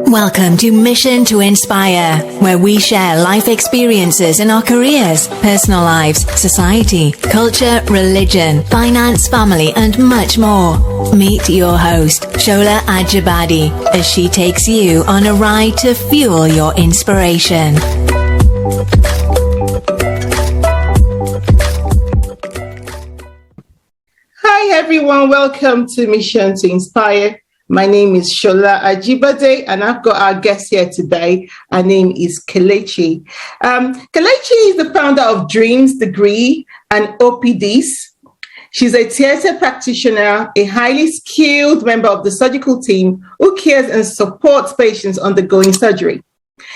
Welcome to Mission to Inspire, where we share life experiences in our careers, personal lives, society, culture, religion, finance, family, and much more. Meet your host, Shola Ajibade, as she takes you on a ride to fuel your inspiration. Hi everyone, welcome to Mission to Inspire. My name is Shola Ajibade, and I've got our guest here today. Her name is Kelechi. Kelechi is the founder of Dreams Degree and OPDs. She's a theatre practitioner, a highly skilled member of the surgical team who cares and supports patients undergoing surgery.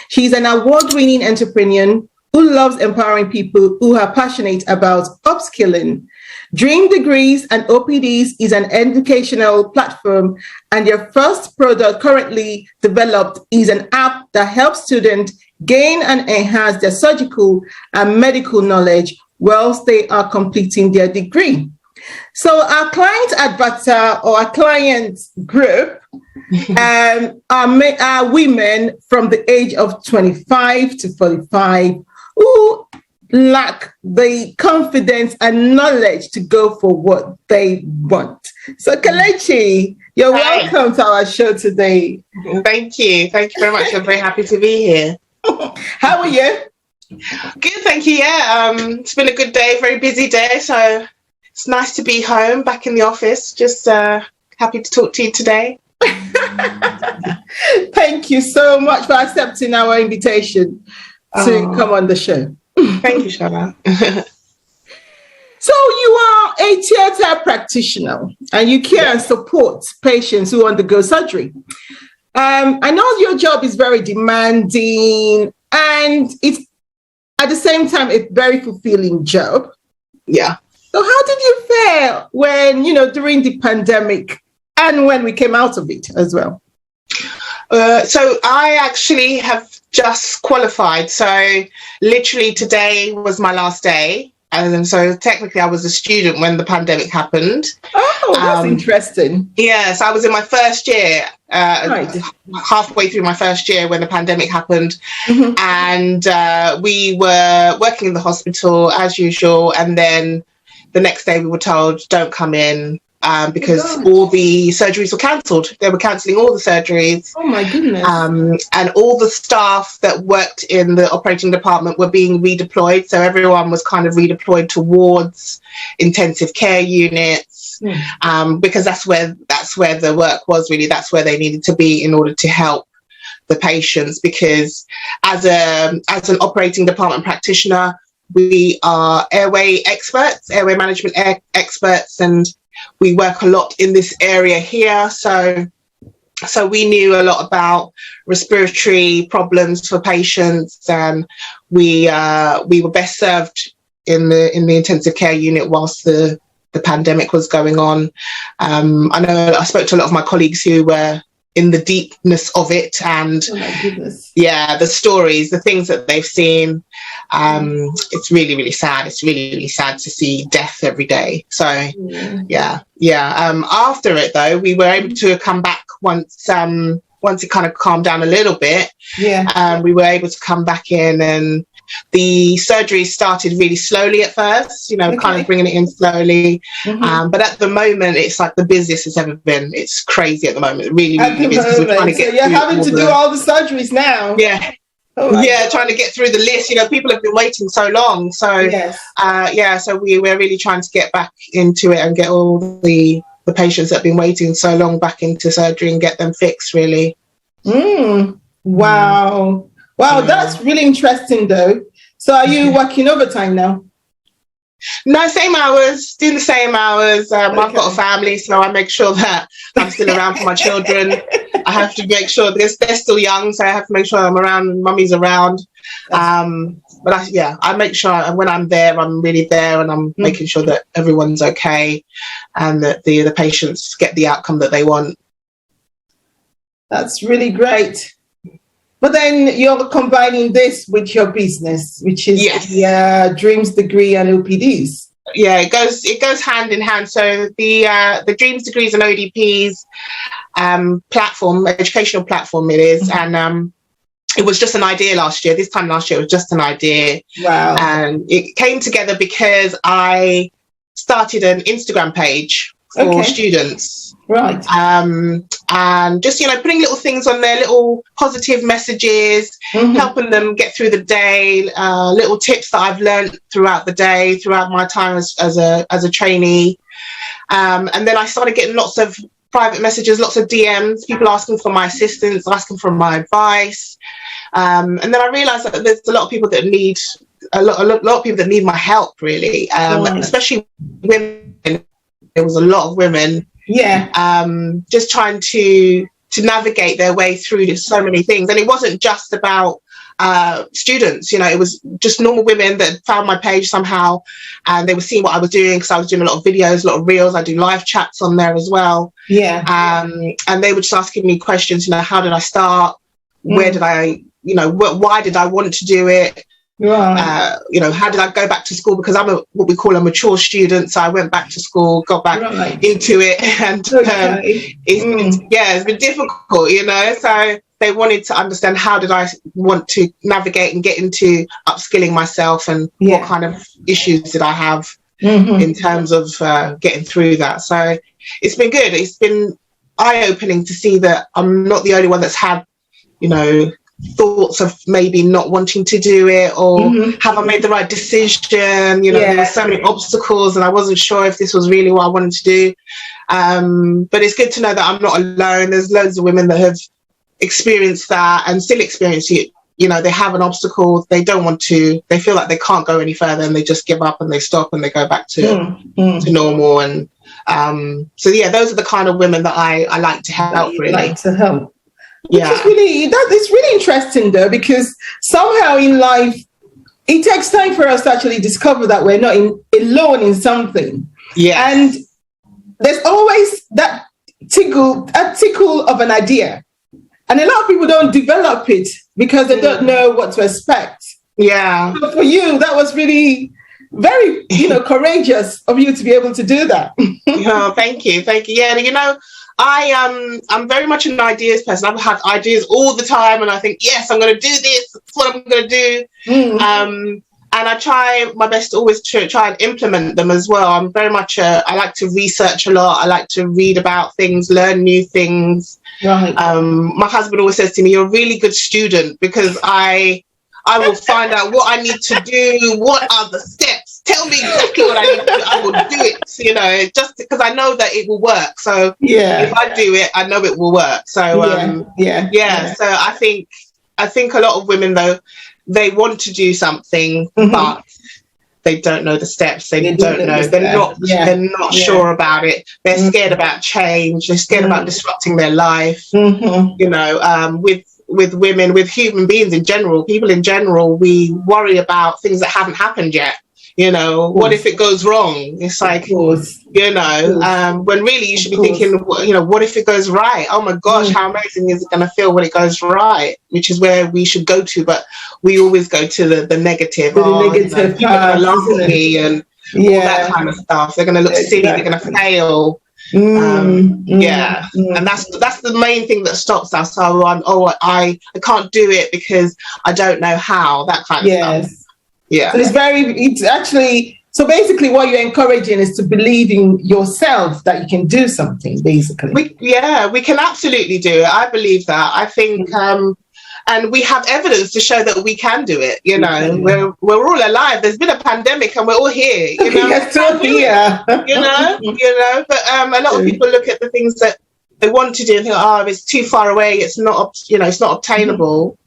She's an award-winning entrepreneur who loves empowering people who are passionate about upskilling. Dream Degrees and OPDs is an educational platform, and their first product currently developed is an app that helps students gain and enhance their surgical and medical knowledge whilst they are completing their degree. So our client avatar or our client group are women from the age of 25 to 45 who lack the confidence and knowledge to go for what they want. So Kelechi, you're welcome to our show today. Thank you. Thank you very much. I'm very happy to be here. How are you? Good, thank you. Yeah, it's been a good day, very busy day. So it's nice to be home, back in the office. Just happy to talk to you today. Thank you so much for accepting our invitation to come on the show. Thank you, Shola. So you are a theatre practitioner and you care and support patients who undergo surgery. I know your job is very demanding and it's at the same time a very fulfilling job. Yeah. So how did you fare when, during the pandemic and when we came out of it as well? So I actually have just qualified. So literally today was my last day. And so technically I was a student when the pandemic happened. Oh, that's interesting. Yes, I was in my first year, Right. halfway through my first year when the pandemic happened. Mm-hmm. And we were working in the hospital as usual. And then the next day we were told, don't come in. Because all the surgeries were cancelled. They were cancelling all the surgeries. Oh my goodness. And all the staff that worked in the operating department were being redeployed. So everyone was kind of redeployed towards intensive care units, because that's where the work was really. That's where they needed to be in order to help the patients. Because as an operating department practitioner, we are airway experts, airway management experts, and we work a lot in this area here, so we knew a lot about respiratory problems for patients, and we were best served in the intensive care unit whilst the pandemic was going on. I know I spoke to a lot of my colleagues who were in the deepness of it, and oh my goodness. Yeah, the stories, the things that they've seen. It's really, really sad. It's really, really sad to see death every day. So yeah. After it though, we were able to come back once it kind of calmed down a little bit. Yeah. We were able to come back in, and the surgery started really slowly at first, kind of bringing it in slowly. Mm-hmm. But at the moment, it's like the busiest it's ever been. It's crazy at the moment. Really, really busy. So you're having to do all the surgeries now. Yeah. Trying to get through the list. People have been waiting so long. So, yes. So we're really trying to get back into it and get all the patients that have been waiting so long back into surgery and get them fixed, really. Wow. Wow, that's really interesting, though. So are you working overtime now? No, same hours, doing the same hours. I've got a family, so I make sure that I'm still around for my children. I have to make sure they're still young, so I have to make sure I'm around, mummy's around. But I make sure when I'm there, I'm really there, and I'm making sure that everyone's okay and that the patients get the outcome that they want. That's really great. But then you're combining this with your business, which is the Dreams Degree and OPDs. Yeah, it goes hand in hand. So the Dreams, Degrees and ODPs platform, educational platform it is, and it was just an idea last year. This time last year it was just an idea. Wow. And it came together because I started an Instagram page for students. Right. And just, putting little things on there, little positive messages, helping them get through the day, little tips that I've learned throughout the day, throughout my time as a trainee. And then I started getting lots of private messages, lots of DMs, people asking for my assistance, asking for my advice. And then I realized that there's a lot of people that need a lot of people that need my help, really, especially women. There was a lot of women, just trying to navigate their way through so many things. And it wasn't just about students, it was just normal women that found my page somehow, and they were seeing what I was doing, because I was doing a lot of videos, a lot of reels. I do live chats on there as well. And they were just asking me questions, how did I start? Where did I, why did I want to do it? How did I go back to school? Because I'm what we call a mature student, so I went back to school, got back into it, and it's been difficult, So they wanted to understand, how did I want to navigate and get into upskilling myself, and what kind of issues did I have in terms of getting through that. So it's been good. It's been eye-opening to see that I'm not the only one that's had, thoughts of maybe not wanting to do it, or have I made the right decision? There were so many obstacles, and I wasn't sure if this was really what I wanted to do. But it's good to know that I'm not alone. There's loads of women that have experienced that and still experience it. They have an obstacle, they don't want to, they feel like they can't go any further, and they just give up and they stop and they go back to normal. And those are the kind of women that I like to help, really. Like to help. Which is it's really interesting, though, because somehow in life it takes time for us to actually discover that we're not alone in something. Yeah. And there's always that tickle of an idea. And a lot of people don't develop it because they don't know what to expect. Yeah. So for you, that was really very, courageous of you to be able to do that. Oh, thank you. Yeah, I'm very much an ideas person. I've had ideas all the time, and I think, yes, I'm going to do this. That's what I'm going to do. And I try my best to always try and implement them as well. I'm very much I like to research a lot. I like to read about things, learn new things. Right. My husband always says to me, "You're a really good student," because I will find out what I need to do. What are the steps? Tell me exactly what I need to do. I will do it, just because I know that it will work. So if I do it, I know it will work. So So I think a lot of women, though, they want to do something, but they don't know the steps. They don't know. They're not sure about it. They're scared about change. They're scared about disrupting their life. With women, with human beings in general, people in general, we worry about things that haven't happened yet. What if it goes wrong? It's like, when really you should be thinking, what if it goes right? Oh my gosh, how amazing is it going to feel when it goes right? Which is where we should go to, but we always go to the negative. Negative people are going to laugh at me and all that kind of stuff. They're going to look silly. They're going to fail. And that's the main thing that stops us. I can't do it because I don't know how. That kind of stuff. Yeah. So basically what you're encouraging is to believe in yourself that you can do something, basically. We can absolutely do it. I believe that. I think, and we have evidence to show that we can do it. We're all alive. There's been a pandemic and we're all here. We're still here. But a lot of people look at the things that they want to do and think, it's too far away. It's not, it's not obtainable.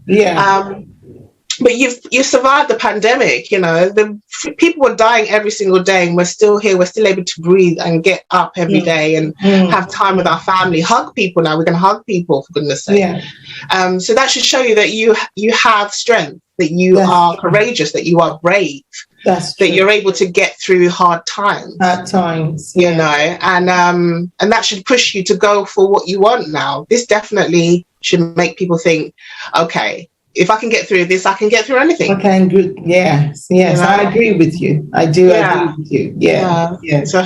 But you survived the pandemic. The people were dying every single day, and we're still here. We're still able to breathe and get up every day and have time with our family. Hug people now. We can hug people, for goodness sake. So that should show you that you have strength, that you are courageous, that you are brave, that you're able to get through hard times. And that should push you to go for what you want now. This definitely should make people think, okay, if I can get through this, I can get through anything. Okay, good. Yes, I agree with you. I do agree with you. Yeah. So,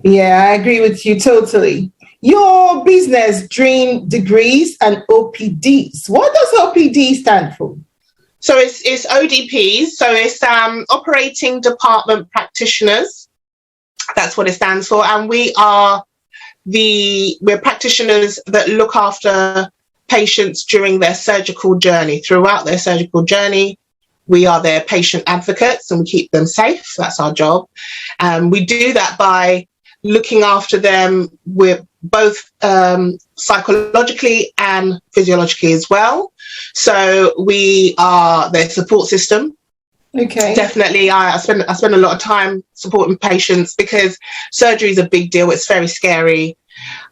yeah, I agree with you totally. Your business, Dream Degrees and OPDs. What does OPD stand for? So it's ODPs. So it's Operating Department Practitioners. That's what it stands for. And we're practitioners that look after patients during their surgical journey. Throughout their surgical journey, we are their patient advocates and we keep them safe. That's our job. We do that by looking after them with both psychologically and physiologically as well. So we are their support system. Okay. Definitely, I spend a lot of time supporting patients because surgery is a big deal. It's very scary,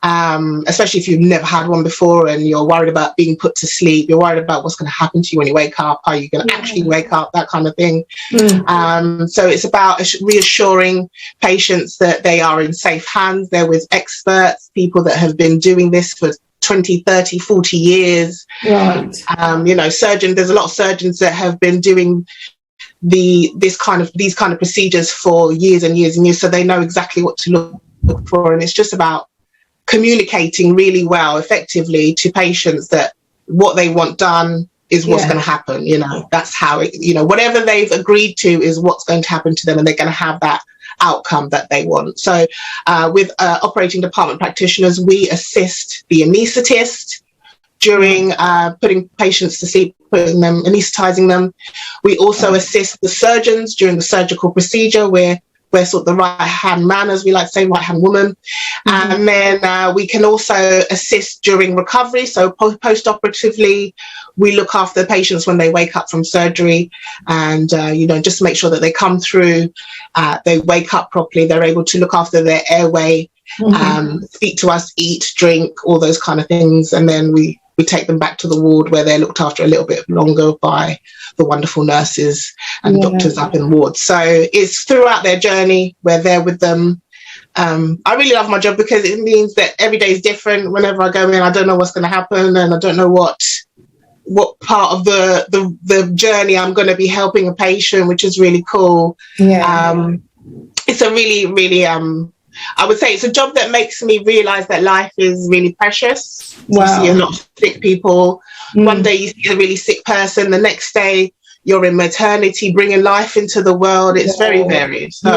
especially if you've never had one before and you're worried about being put to sleep. You're worried about what's going to happen to you when you wake up. Are you going to actually wake up? That kind of thing. So it's about reassuring patients that they are in safe hands. They're with experts, people that have been doing this for 20, 30, 40 years. Right. Surgeons. There's a lot of surgeons that have been doing these kind of procedures for years and years and years, so they know exactly what to look for. And it's just about communicating really well, effectively to patients that what they want done is what's going to happen. That's how it, whatever they've agreed to is what's going to happen to them, and they're going to have that outcome that they want. So with operating department practitioners, we assist the anaesthetist during putting patients to sleep, anaesthetizing them. We also assist the surgeons during the surgical procedure. We're sort of the right-hand man, as we like to say, right-hand woman. And then we can also assist during recovery. So post-operatively, we look after the patients when they wake up from surgery and, just to make sure that they come through, they wake up properly, they're able to look after their airway, speak to us, eat, drink, all those kind of things. And then we take them back to the ward where they're looked after a little bit longer by the wonderful nurses and doctors up in wards. So it's throughout their journey, we're there with them. I really love my job because it means that every day is different. Whenever I go in, I don't know what's going to happen, and I don't know what part of the journey I'm going to be helping a patient, which is really cool. It's a really, really I would say it's a job that makes me realise that life is really precious. You see a lot of sick people. One day you see a really sick person, the next day you're in maternity, bringing life into the world. It's very varied. So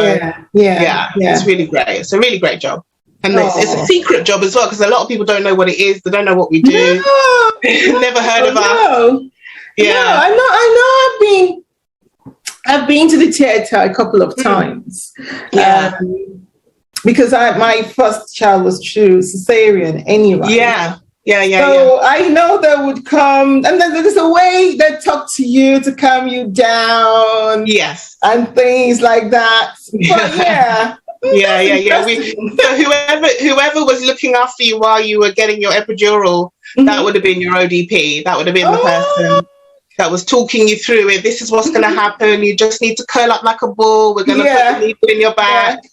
it's really great. It's a really great job. And it's a secret job as well, because a lot of people don't know what it is. They don't know what we do. Never heard of us. I know. I've been to the theatre a couple of times. Because my first child was through cesarean anyway. So I know they would come, and then there's a way they talk to you to calm you down. Yes. And things like that. But So whoever was looking after you while you were getting your epidural, that would have been your ODP. That would have been the person that was talking you through it. This is what's going to happen. You just need to curl up like a ball. We're going to put the needle in your back.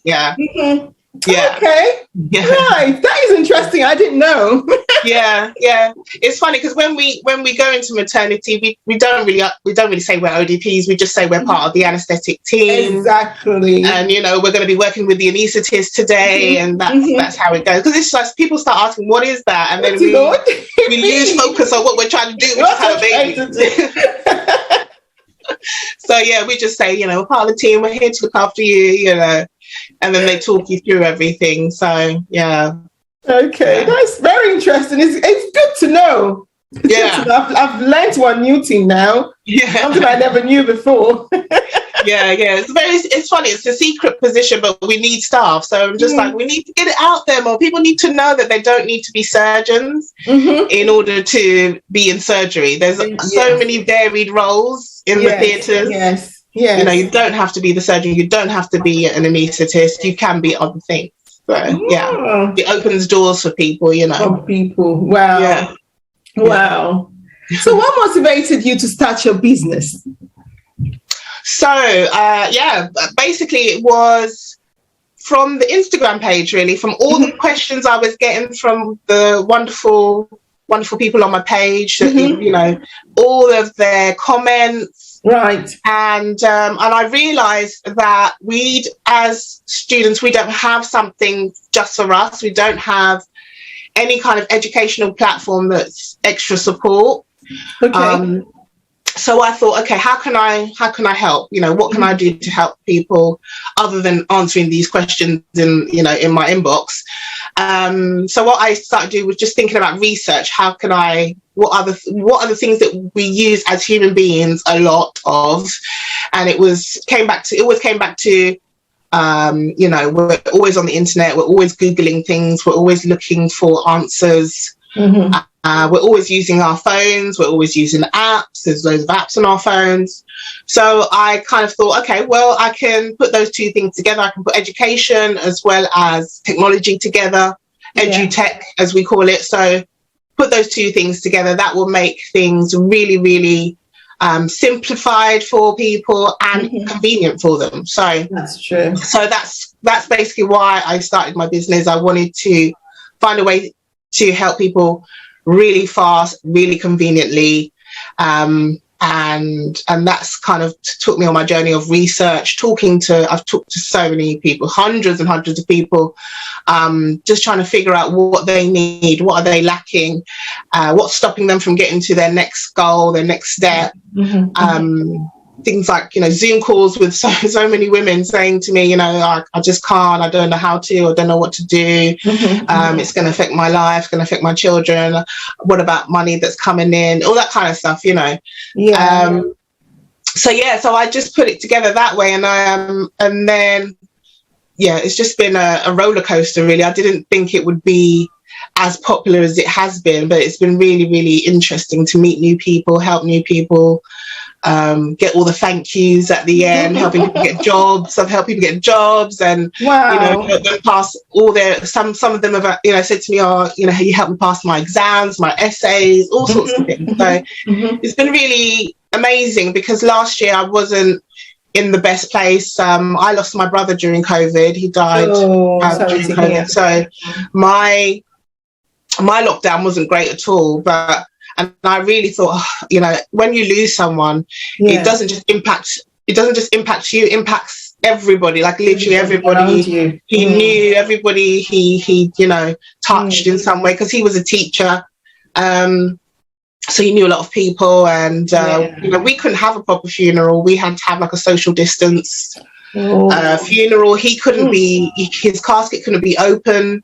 Okay. Right. That is interesting. I didn't know. It's funny because when we go into maternity, we don't really say we're ODPs. We just say we're part of the anaesthetic team. Exactly. And we're going to be working with the anaesthetist today, and that's how it goes. Because it's like people start asking, "What is that?" And then we lose focus on what we're trying to do, which is have a baby. So we just say, we're part of the team. We're here to look after you. And then they talk you through everything. So okay, that's very interesting. It's good to know. I've learned one new thing now. Something I never knew before. It's funny. It's a secret position, but we need staff. So I'm just like, we need to get it out there more. People need to know that they don't need to be surgeons in order to be in surgery. There's so many varied roles in the theatres. You don't have to be the surgeon. You don't have to be an anaesthetist. You can be other things. So it opens doors for people. For people. Wow. Wow. So what motivated you to start your business? So basically it was from the Instagram page, really, from all the questions I was getting from the wonderful wonderful people on my page, you know, all of their comments. Right. And I realized that as students, we don't have something just for us. We don't have any kind of educational platform that's extra support. Okay. So I thought, okay, how can I help? You know, what can I do to help people other than answering these questions in my inbox? So what I started doing was just thinking about research. What are the things that we use as human beings a lot of? And it always came back to, you know, we're always on the internet. We're always Googling things. We're always looking for answers. We're always using our phones. We're always using apps. There's loads of apps on our phones. So I kind of thought, okay, well, I can put those two things together. I can put education as well as technology together, edutech, as we call it. So put those two things together. That will make things really, really simplified for people and convenient for them. So that's true. So that's basically why I started my business. I wanted to find a way to help people really fast, really conveniently, and that's kind of took me on my journey of research. I've talked to so many people, hundreds and hundreds of people, just trying to figure out what they need, what are they lacking, what's stopping them from getting to their next goal, their next step. Things like, you know, Zoom calls with so many women saying to me, you know, I just can't, I don't know how to, I don't know what to do. It's going to affect my life, going to affect my children. What about money that's coming in? All that kind of stuff, you know. So I just put it together that way. And then, it's just been a roller coaster, really. I didn't think it would be as popular as it has been, but it's been really, really interesting to meet new people, help new people. Get all the thank yous at the end, helping people get jobs. I've helped people get jobs, and you know, pass all their. Some of them have, you know, said to me, "Oh, you know, you helped me pass my exams, my essays, all sorts of things." So it's been really amazing, because last year I wasn't in the best place. I lost my brother during COVID. He died during COVID. So my lockdown wasn't great at all, and I really thought, you know, when you lose someone, it doesn't just impact you, it impacts everybody, like literally everybody he knew, everybody he you know, touched in some way, because he was a teacher, so he knew a lot of people, and you know, we couldn't have a proper funeral. We had to have like a social distance funeral. He couldn't be, his casket couldn't be open,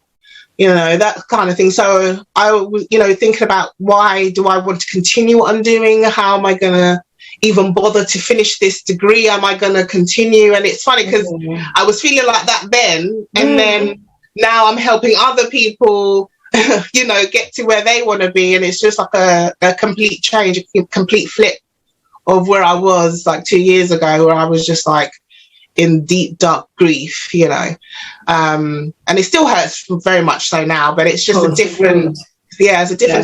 you know, that kind of thing. So I was, you know, thinking about, why do I want to continue what I'm doing? How am I going to even bother to finish this degree? Am I going to continue? And it's funny, because I was feeling like that then, and then now I'm helping other people, you know, get to where they want to be. And it's just like a complete change, a complete flip of where I was like 2 years ago, where I was just like in deep, dark grief, you know. And it still hurts very much so now, but it's just a different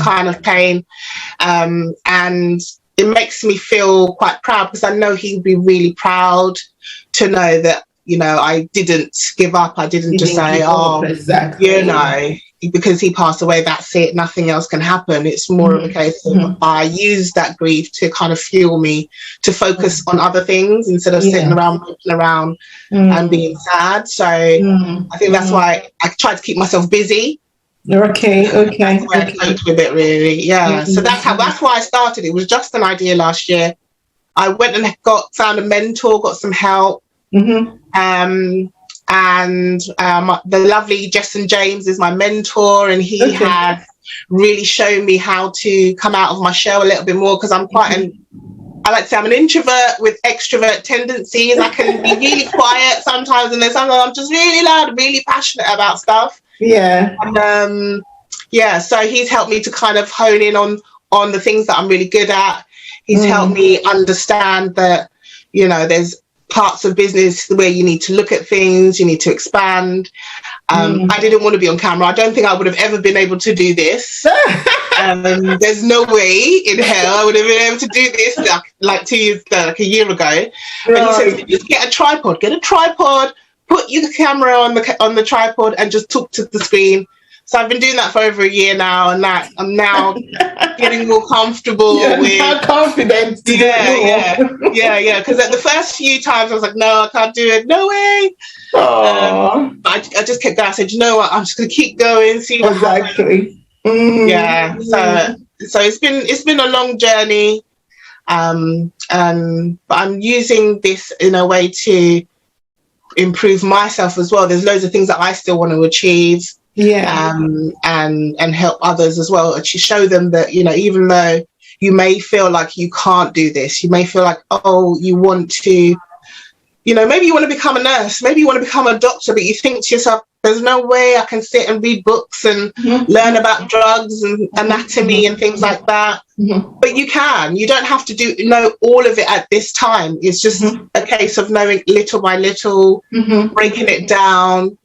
kind of pain. And it makes me feel quite proud, because I know he'd be really proud to know that, you know, I didn't give up. I didn't just say, you know, because he passed away, that's it, nothing else can happen. It's more of a case of I used that grief to kind of fuel me to focus on other things instead of sitting around, moping around and being sad. So I think that's why I tried to keep myself busy. Okay. That's why I coped with it, really. So that's why I started. It was just an idea last year. I went and found a mentor, got some help. And the lovely Jason James is my mentor, and he had really shown me how to come out of my shell a little bit more, because I'm quite I like to say I'm an introvert with extrovert tendencies. I can be really quiet sometimes, and then sometimes I'm just really loud, really passionate about stuff. And so he's helped me to kind of hone in on the things that I'm really good at. He's helped me understand that, you know, there's parts of business where you need to look at things, you need to expand. I didn't want to be on camera. I don't think I would have ever been able to do this. There's no way in hell I would have been able to do this like 2 years ago, like a year ago. And he said, just get a tripod, put your camera on the tripod and just talk to the screen. So I've been doing that for over a year now, and that I'm now getting more comfortable with. How confident? Yeah. Because at the first few times I was like, no, I can't do it. No way. I just kept going. I said, you know what? I'm just going to keep going, see what happens. Yeah. So it's been a long journey, but I'm using this in a way to improve myself as well. There's loads of things that I still want to achieve. And help others as well, to show them that, you know, even though you may feel like you can't do this, you may feel like, oh, you want to, you know, maybe you want to become a nurse, maybe you want to become a doctor, but you think to yourself, there's no way I can sit and read books and learn about drugs and anatomy and things like that. But you can. You don't have to know all of it at this time. It's just a case of knowing little by little, breaking it down,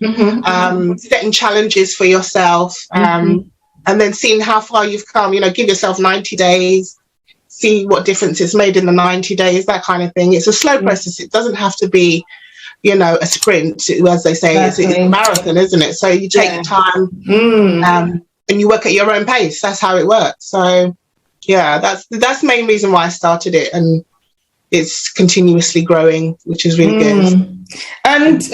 setting challenges for yourself, and then seeing how far you've come. You know, give yourself 90 days, see what difference it's made in the 90 days, that kind of thing. It's a slow process. It doesn't have to be, you know, a sprint, as they say. It's a marathon, isn't it? So you take your time and you work at your own pace. That's how it works. So, yeah, that's the main reason why I started it, and it's continuously growing, which is really good. And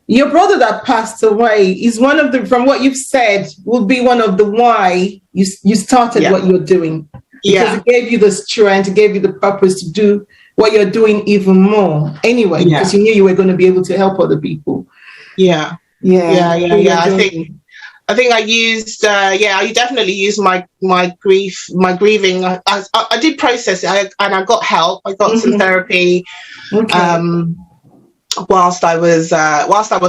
your brother that passed away is one of the, from what you've said, will be one of the why you started what you're doing. Because it gave you the strength, it gave you the purpose to do what you're doing even more anyway, because you knew you were going to be able to help other people. I think I used I definitely used my grieving. I did process it, and I got help. I got some therapy. Whilst I was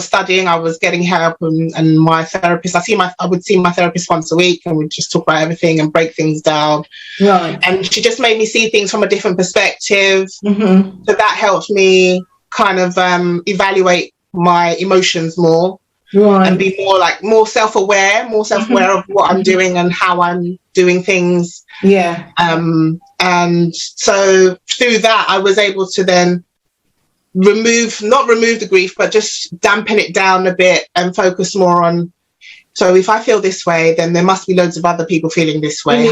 studying, I was getting help, and my therapist, I would see my therapist once a week, and we'd just talk about everything and break things down. Right. And she just made me see things from a different perspective. So that helped me kind of evaluate my emotions more, and be more self-aware of what I'm doing and how I'm doing things. And so through that, I was able to then not remove the grief, but just dampen it down a bit and focus more on, so if I feel this way, then there must be loads of other people feeling this way.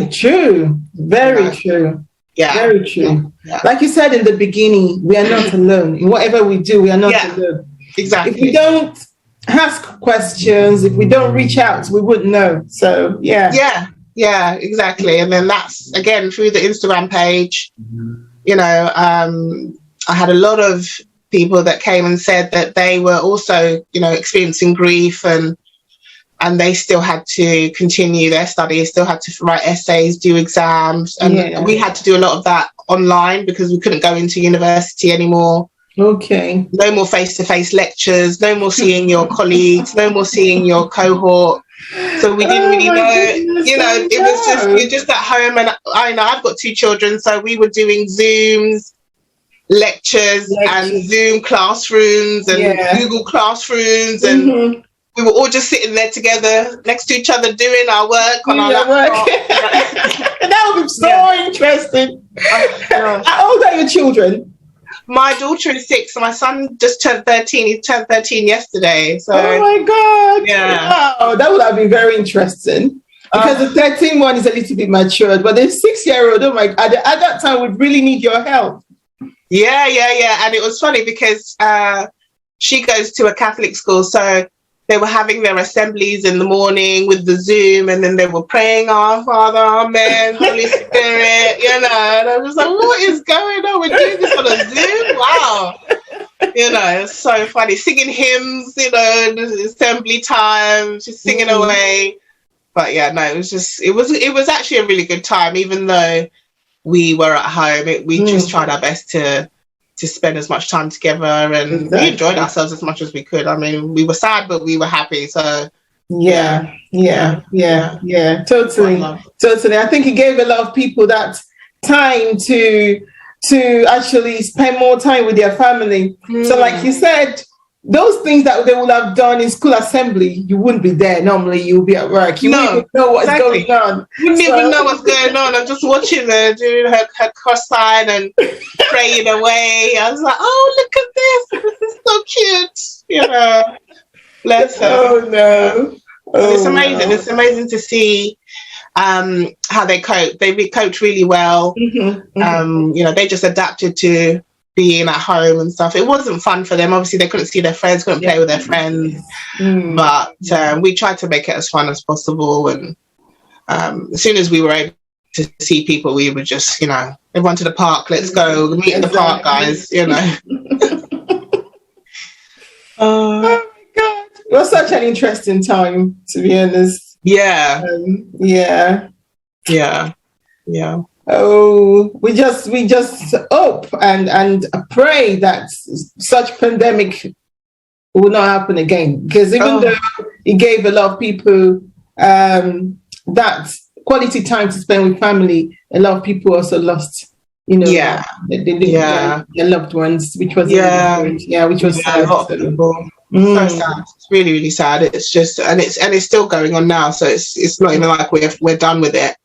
True. Very true. Very true. Like you said in the beginning, we are not alone. In whatever we do, we are not alone. Exactly. If we don't ask questions, if we don't reach out, we wouldn't know. So yeah, exactly. And then that's again through the Instagram page. You know, I had a lot of people that came and said that they were also, you know, experiencing grief, and they still had to continue their studies, still had to write essays, do exams, and we had to do a lot of that online because we couldn't go into university anymore. Okay. No more face-to-face lectures, no more seeing your colleagues, no more seeing your cohort. So we didn't really know, you know, it was just at home, and I know I've got 2 children, so we were doing Zooms, lectures and Zoom classrooms and Google classrooms, and we were all just sitting there together next to each other doing our work on our laptop. That would be so interesting. How old are your children? My daughter is 6, and my son just turned 13. He turned 13 yesterday. So, oh my God! Wow, that would have been very interesting. Because the 13 one is a little bit matured, but the 6-year-old, oh my! At that time, would really need your help. Yeah. And it was funny because she goes to a Catholic school, so they were having their assemblies in the morning with the Zoom, and then they were praying, Our Father, Amen, Holy Spirit, you know, and I was like, what is going on? We're doing this on a Zoom? Wow. You know, it's so funny. Singing hymns, you know, assembly time, just singing away. But yeah, no, it was actually a really good time, even though we were at home. We just tried our best to spend as much time together, and we enjoyed ourselves as much as we could. I mean, we were sad, but we were happy. So yeah, totally. I think it gave a lot of people that time to actually spend more time with their family. So like you said, those things that they would have done in school assembly, you wouldn't be there. Normally, you would be at work. You wouldn't even know what's going on. You wouldn't even know what's going on. I'm just watching her doing her cross sign and praying away. I was like, oh, look at this. This is so cute. You know. Bless her. Oh no. It's amazing. It's amazing to see how they cope. They cope really well. You know, they just adapted to being at home and stuff. It wasn't fun for them. Obviously, they couldn't see their friends, couldn't play with their friends. But we tried to make it as fun as possible. And as soon as we were able to see people, we would just, you know, everyone to the park. Let's go meet in the park, guys. You know. Oh my God! It was such an interesting time, to be honest. Yeah. Yeah. Yeah. Oh, we just hope and pray that such pandemic will not happen again. Because even though it gave a lot of people that quality time to spend with family, a lot of people also lost, you know, their loved ones, which was which was sad. A lot of people. So sad. It's really, really sad. It's just, and it's still going on now. So it's not even like we're done with it.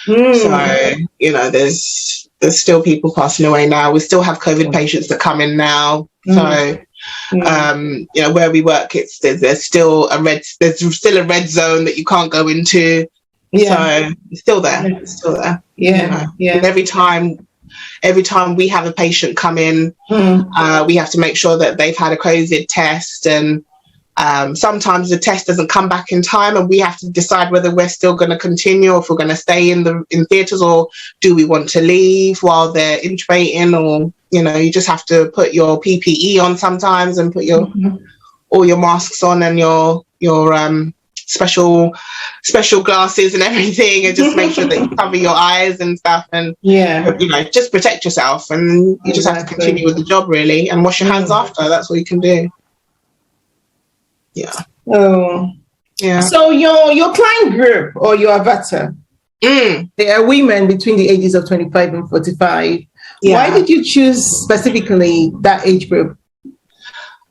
So, you know, there's still people passing away now. We still have COVID patients that come in now. So, you know, where we work, there's still a red zone that you can't go into. So it's still there. It's still there. You know? And every time we have a patient come in, we have to make sure that they've had a COVID test, and sometimes the test doesn't come back in time, and we have to decide whether we're still going to continue, or if we're going to stay in theatres, or do we want to leave while they're intubating, or, you know, you just have to put your PPE on sometimes and put your all your masks on and your special glasses and everything, and just make sure that you cover your eyes and stuff, and you know, just protect yourself, and you just have to continue with the job, really, and wash your hands after. That's all you can do. So your client group, or your avatar, they are women between the ages of 25 and 45. Why did you choose specifically that age group?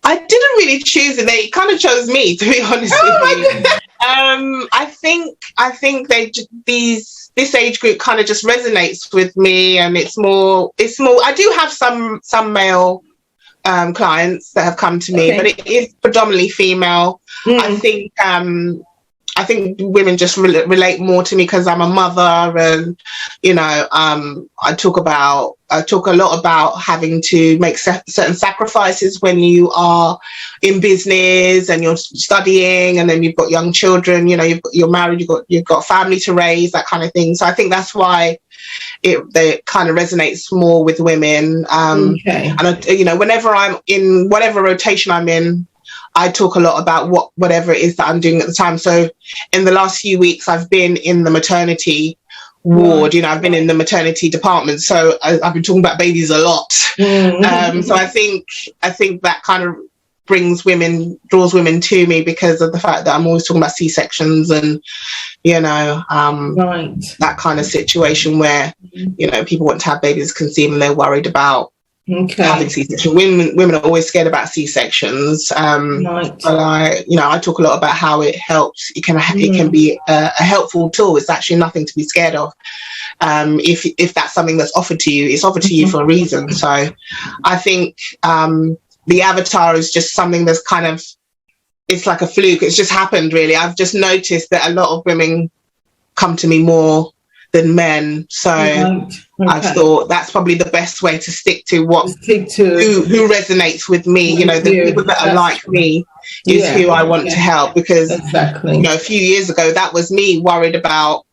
I didn't really choose it. They kind of chose me, to be honest with you. I think this age group kind of just resonates with me, and it's more. I do have some male clients that have come to me, but it is predominantly female. I think women just relate more to me because I'm a mother, and, you know, I talk a lot about having to make certain sacrifices when you are in business and you're studying, and then you've got young children, you know, you're married, you've got family to raise, that kind of thing. So I think that's why it kind of resonates more with women. And you know, whenever I'm in whatever rotation I'm in, I talk a lot about whatever it is that I'm doing at the time. So in the last few weeks, I've been in the maternity ward, you know, I've been in the maternity department. So I've been talking about babies a lot. So I think that kind of draws women to me because of the fact that I'm always talking about C-sections and, you know, that kind of situation where, you know, people want to have babies conceived and they're worried about having C-section. Women are always scared about C-sections, but I talk a lot about how it helps. It can be a helpful tool. It's actually nothing to be scared of. If that's something that's offered to you, it's offered to you for a reason. So I think the avatar is just something that's kind of, it's like a fluke. It's just happened, really. I've just noticed that a lot of women come to me more than men, so I thought that's probably the best way to stick to who resonates with me. You know, the people that are like me is who I want to help, because you know, a few years ago that was me worried about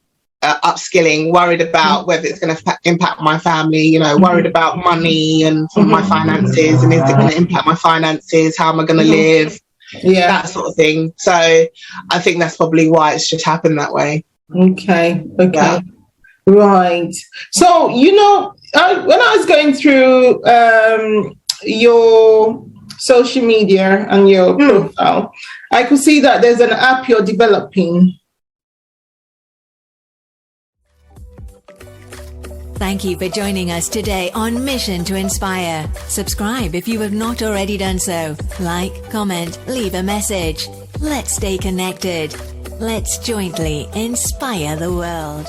upskilling, worried about whether it's going to impact my family, you know, worried about money and my finances, and is it going to impact my finances, how am I going to live, that sort of thing. So I think that's probably why it's just happened that way. Right. So, you know, when I was going through your social media and your profile, I could see that there's an app you're developing. Thank you for joining us today on Mission to Inspire. Subscribe if you have not already done so. Like, comment, leave a message. Let's stay connected. Let's jointly inspire the world.